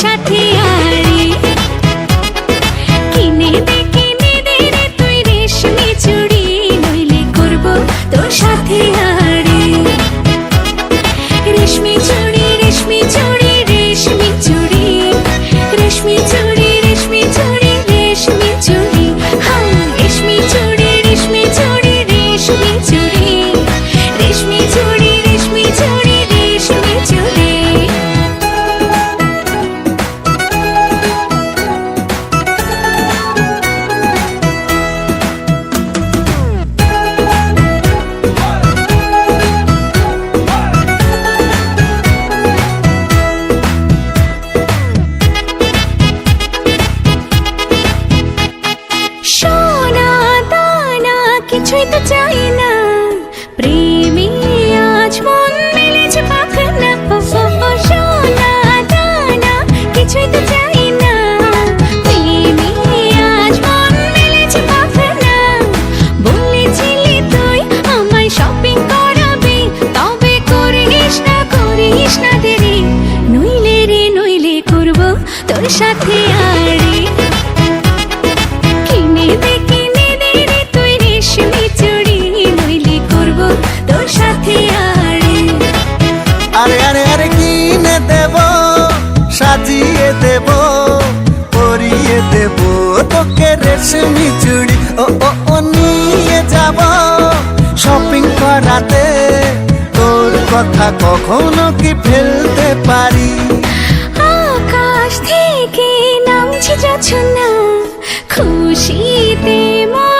সাথে আড়ি। কিনে দে রে তুই রেশমি চুড়ি, নইলে করব তোর সাথে আড়ি। রেশমি চুড়ি রেশমি চুড়ি রেশমি চুড়ি, রেশমি চুড়ি রেশমি চুড়ি রেশমি চুড়ি, হ্যাঁ রেশমি চুড়ি রেশমি চুড়ি রেশমি চুড়ি, রেশমি চুড়ি রেশমি চুড়ি রেশমি চুড়ি। সোনা দানা কিছুই তো চাই না, প্রেমে আজ মন মেলেছে পাখানা। সোনা দানা কিছুই তো চাই না, প্রেমে আজ মন মেলেছে পাখানা। বলেছিলি তুই আমায় শপিং করাবি, তবে করিস না দেরি, নইলে করব তোর সাথে আড়ি। কিনে দে রে তুই রেশমি চুড়ি, নইলে করব তোর সাথে আড়ি। আরে আরে আরে কিনে দেব, সাজিয়ে দেব, পরিয়ে দেব তোকে রেশমি চুড়ি। ও ও ও নিয়ে যাব শপিং করাতে, তোর কথা কখনো কি ফেলতে পারি? আকাশ থেকে নামছে জোছনা, খুশিতে মন